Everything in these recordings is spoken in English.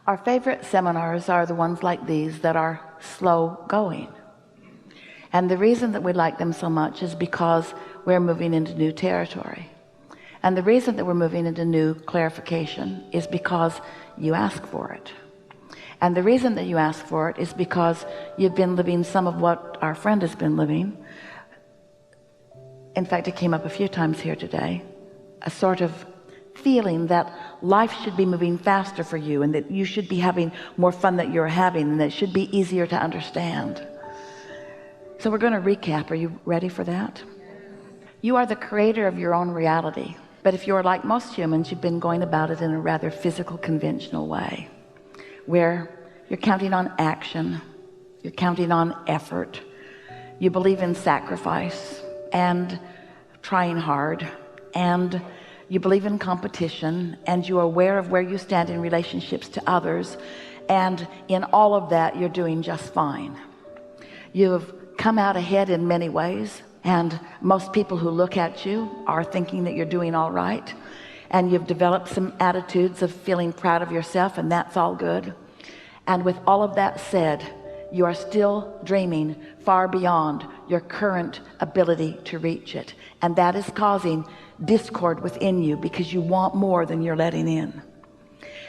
Our favorite seminars are the ones like these that are slow going. And the reason that we like them so much is because we're moving into new territory. And the reason that we're moving into new clarification is because you ask for it. And the reason that you ask for it is because you've been living some of what our friend has been living. In fact, it came up a few times here today, a sort of feeling that life should be moving faster for you, and that you should be having more fun that you're having, and that it should be easier to understand. So we're going to recap. Are you ready for that? You are the creator of your own reality. But if you're like most humans, you've been going about it in a rather physical, conventional way, where you're counting on action, you're counting on effort, you believe in sacrifice and trying hard, and you believe in competition, and you're aware of where you stand in relationships to others, and in all of that you're doing just fine. You've come out ahead in many ways, and most people who look at you are thinking that you're doing all right, and you've developed some attitudes of feeling proud of yourself, and that's all good. And with all of that said, you are still dreaming far beyond your current ability to reach it, and that is causing discord within you because you want more than you're letting in.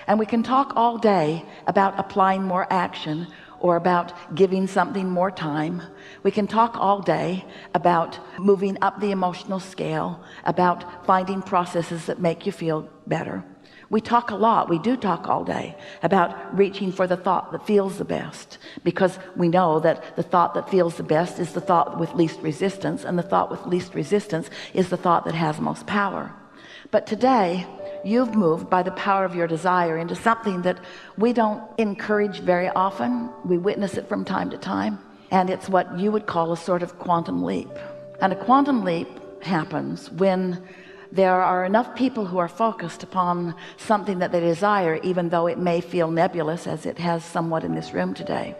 And we can talk all day about applying more action, or about giving something more time. We can talk all day about moving up the emotional scale, about finding processes that make you feel better. We talk a lot, we do talk all day about reaching for the thought that feels the best, because we know that the thought that feels the best is the thought with least resistance, and the thought with least resistance is the thought that has most power. But today you've moved by the power of your desire into something that we don't encourage very often. We witness it from time to time, and it's what you would call a sort of quantum leap. And a quantum leap happens when there are enough people who are focused upon something that they desire, even though it may feel nebulous, as it has somewhat in this room today,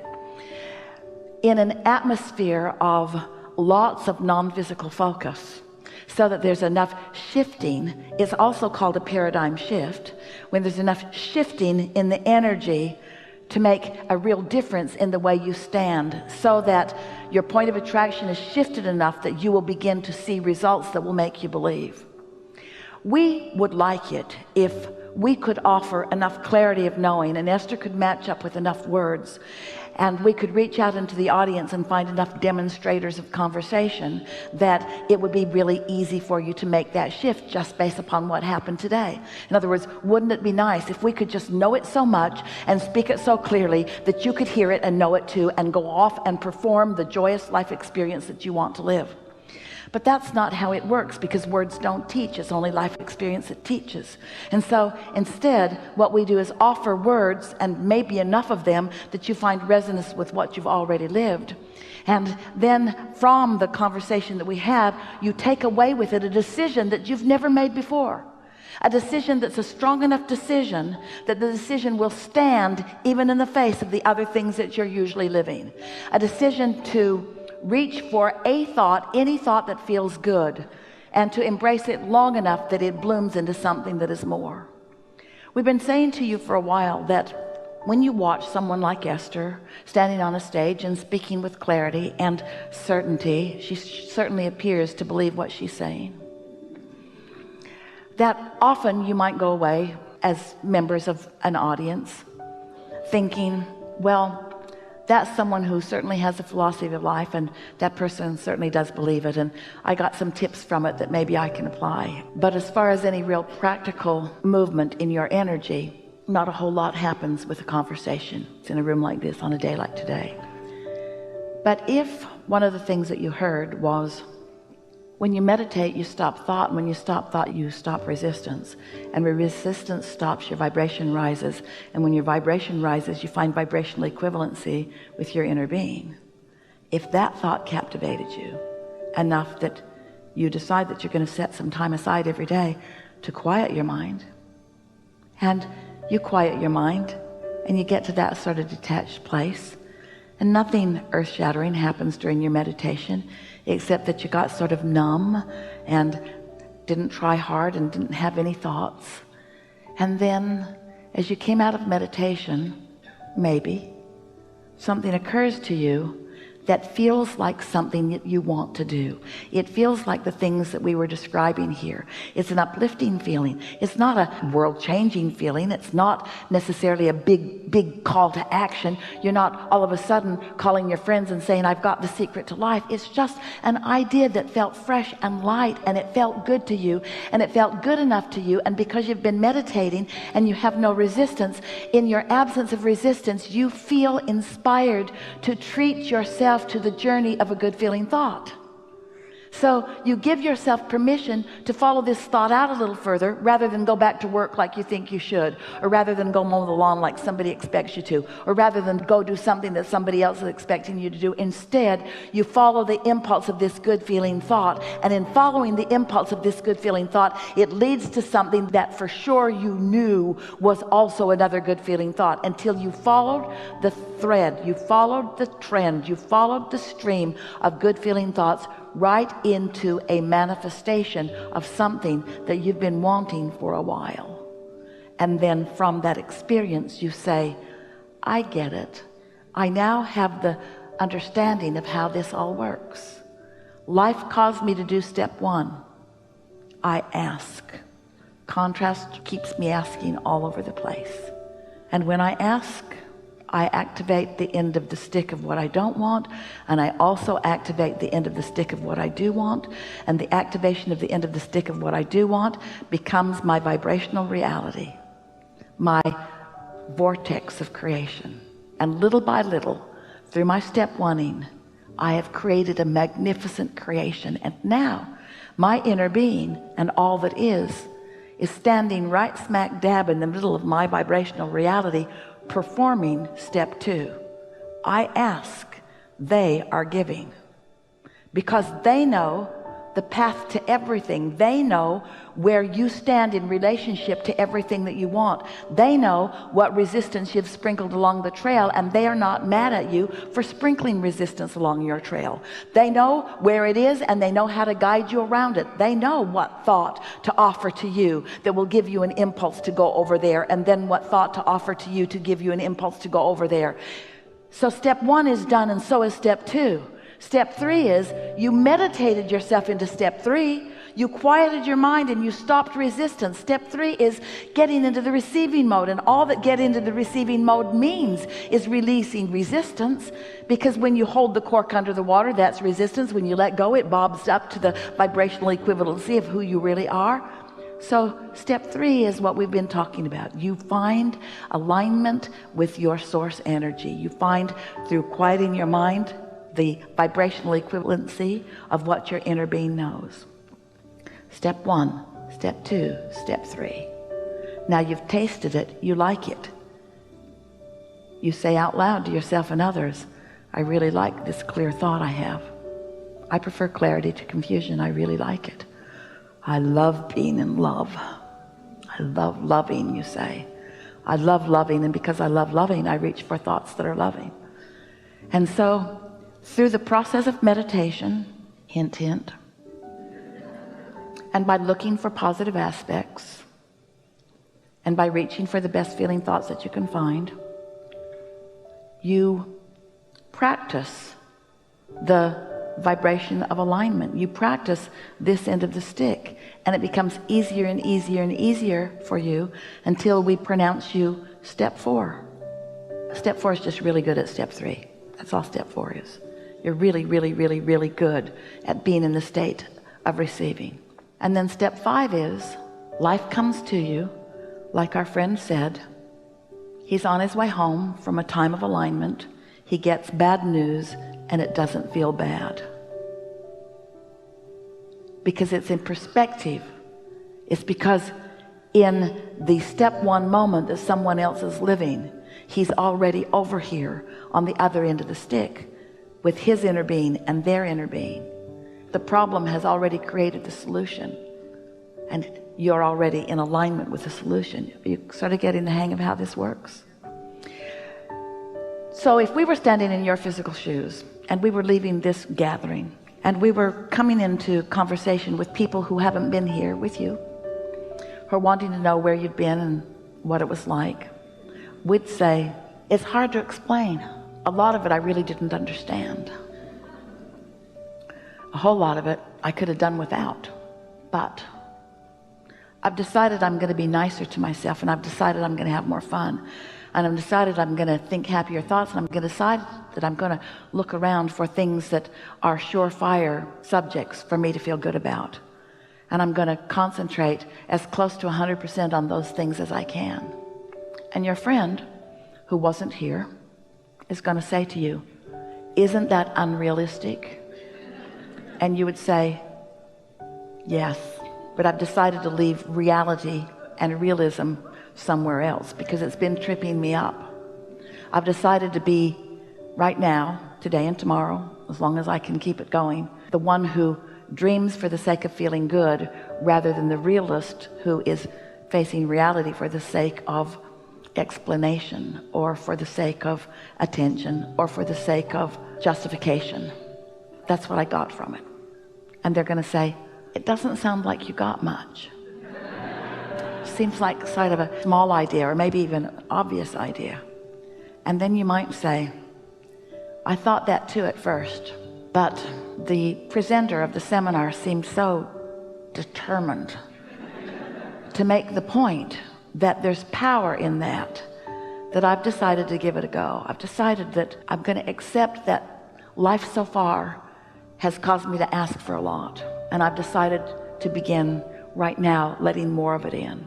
in an atmosphere of lots of non-physical focus, so that there's enough shifting. It's also called a paradigm shift, when there's enough shifting in the energy to make a real difference in the way you stand, so that your point of attraction is shifted enough that you will begin to see results that will make you believe. We would like it if we could offer enough clarity of knowing, and Esther could match up with enough words, and we could reach out into the audience and find enough demonstrators of conversation that it would be really easy for you to make that shift just based upon what happened today. In other words, wouldn't it be nice if we could just know it so much and speak it so clearly that you could hear it and know it too, and go off and perform the joyous life experience that you want to live? But that's not how it works, because words don't teach. It's only life experience that teaches. And so instead, what we do is offer words, and maybe enough of them that you find resonance with what you've already lived. And then from the conversation that we have, you take away with it a decision that you've never made before. A decision that's a strong enough decision that the decision will stand even in the face of the other things that you're usually living. A decision to reach for a thought, any thought that feels good, and to embrace it long enough that it blooms into something that is more. We've been saying to you for a while that when you watch someone like Esther standing on a stage and speaking with clarity and certainty, she certainly appears to believe what she's saying, that often you might go away as members of an audience thinking, well, that's someone who certainly has a philosophy of life, and that person certainly does believe it, and I got some tips from it that maybe I can apply. But as far as any real practical movement in your energy, not a whole lot happens with a conversation in a room like this on a day like today. But if one of the things that you heard was, when you meditate, you stop thought, and when you stop thought, you stop resistance, and when resistance stops, your vibration rises, and when your vibration rises, you find vibrational equivalency with your inner being. If that thought captivated you enough that you decide that you're going to set some time aside every day to quiet your mind, and you quiet your mind and you get to that sort of detached place, and nothing earth-shattering happens during your meditation except that you got sort of numb and didn't try hard and didn't have any thoughts, and then as you came out of meditation, maybe something occurs to you that feels like something that you want to do. It feels like the things that we were describing here. It's an uplifting feeling. It's not a world-changing feeling. It's not necessarily a big call to action. You're not all of a sudden calling your friends and saying, I've got the secret to life. It's just an idea that felt fresh and light, and it felt good to you, and it felt good enough to you. And because you've been meditating and you have no resistance, in your absence of resistance, you feel inspired to treat yourself to the journey of a good feeling thought. So you give yourself permission to follow this thought out a little further, rather than go back to work like you think you should, or rather than go mow the lawn like somebody expects you to, or rather than go do something that somebody else is expecting you to do. Instead, you follow the impulse of this good feeling thought, and in following the impulse of this good feeling thought, it leads to something that for sure you knew was also another good feeling thought, until you followed the thread, you followed the trend, you followed the stream of good feeling thoughts right into a manifestation of something that you've been wanting for a while. And then from that experience you say, I get it. I now have the understanding of how this all works. Life caused me to do step one. I ask. Contrast keeps me asking all over the place. And when I ask, I activate the end of the stick of what I don't want, and I also activate the end of the stick of what I do want, and the activation of the end of the stick of what I do want becomes my vibrational reality, my vortex of creation. And little by little, through my step one-ing, I have created a magnificent creation. And now my inner being and all that is standing right smack dab in the middle of my vibrational reality, performing step two. I ask, they are giving, because they know the path to everything. They know where you stand in relationship to everything that you want. They know what resistance you've sprinkled along the trail, and they are not mad at you for sprinkling resistance along your trail. They know where it is, and they know how to guide you around it. They know what thought to offer to you that will give you an impulse to go over there, and then what thought to offer to you to give you an impulse to go over there. So step one is done, and so is step two. Step three is you meditated yourself into step three. You quieted your mind and you stopped resistance. Step three is getting into the receiving mode, and all that get into the receiving mode means is releasing resistance, because when you hold the cork under the water, that's resistance. When you let go, it bobs up to the vibrational equivalency of who you really are. So step three is what we've been talking about. You find alignment with your source energy. You find, through quieting your mind, the vibrational equivalency of what your inner being knows. Step one, step two, step three. Now you've tasted it, you like it. You say out loud to yourself and others, I really like this clear thought I have. I prefer clarity to confusion. I really like it. I love being in love. I love loving, you say. I love loving, and because I love loving, I reach for thoughts that are loving. And so through the process of meditation, hint, hint, and by looking for positive aspects, and by reaching for the best feeling thoughts that you can find, you practice the vibration of alignment. You practice this end of the stick, and it becomes easier and easier and easier for you until we pronounce you step four. Step four is just really good at step three. That's all step four is. You're really, really, really, really good at being in the state of receiving. And then step five is life comes to you, like our friend said. He's on his way home from a time of alignment. He gets bad news, and it doesn't feel bad, because it's in perspective. It's because in the step one moment that someone else is living, he's already over here on the other end of the stick with his inner being and their inner being. The problem has already created the solution, and you're already in alignment with the solution. You sort of getting the hang of how this works. So if we were standing in your physical shoes and we were leaving this gathering, and we were coming into conversation with people who haven't been here with you, who are wanting to know where you've been and what it was like, we'd say, it's hard to explain. A lot of it I really didn't understand. A whole lot of it I could have done without. But I've decided I'm going to be nicer to myself, and I've decided I'm going to have more fun, and I've decided I'm going to think happier thoughts, and I'm going to decide that I'm going to look around for things that are surefire subjects for me to feel good about, and I'm going to concentrate as close to 100% on those things as I can. And your friend who wasn't here is going to say to you, isn't that unrealistic? And you would say, yes, but I've decided to leave reality and realism somewhere else because it's been tripping me up. I've decided to be right now, today and tomorrow, as long as I can keep it going, the one who dreams for the sake of feeling good rather than the realist who is facing reality for the sake of explanation or for the sake of attention or for the sake of justification. That's what I got from it. And they're going to say, it doesn't sound like you got much. Seems like sort of a small idea, or maybe even an obvious idea. And then you might say, I thought that too at first, but the presenter of the seminar seemed so determined to make the point that there's power in that I've decided to give it a go. I've decided that I'm going to accept that life so far has caused me to ask for a lot, and I've decided to begin right now letting more of it in.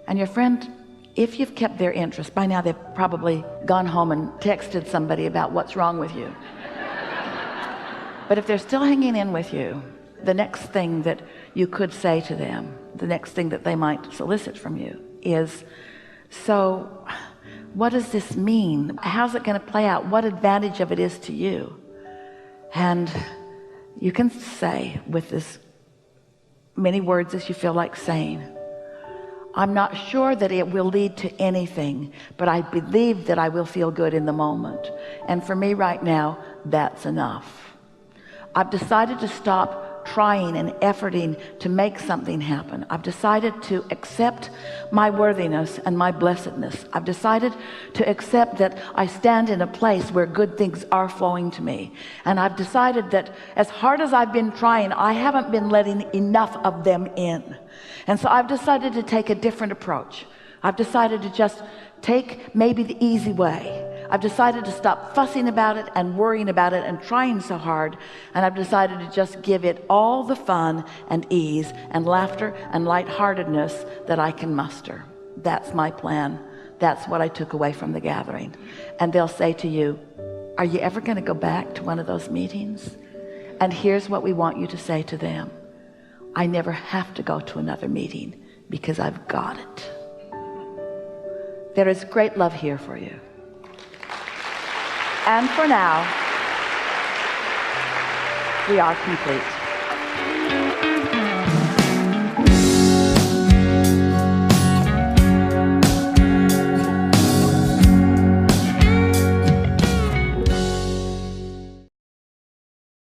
And your friend, if you've kept their interest, by now they've probably gone home and texted somebody about what's wrong with you. But if they're still hanging in with you, the next thing that you could say to them, the next thing that they might solicit from you is, so what does this mean? How's it going to play out? What advantage of it is to you? And you can say with as many words as you feel like saying, I'm not sure that it will lead to anything, but I believe that I will feel good in the moment. And for me right now, that's enough. I've decided to stop trying and efforting to make something happen. I've decided to accept my worthiness and my blessedness. I've decided to accept that I stand in a place where good things are flowing to me. And I've decided that as hard as I've been trying, I haven't been letting enough of them in. And so I've decided to take a different approach. I've decided to just take maybe the easy way. I've decided to stop fussing about it and worrying about it and trying so hard, and I've decided to just give it all the fun and ease and laughter and lightheartedness that I can muster. That's my plan. That's what I took away from the gathering. And they'll say to you, are you ever going to go back to one of those meetings? And here's what we want you to say to them. I never have to go to another meeting because I've got it. There is great love here for you. And for now, we are complete.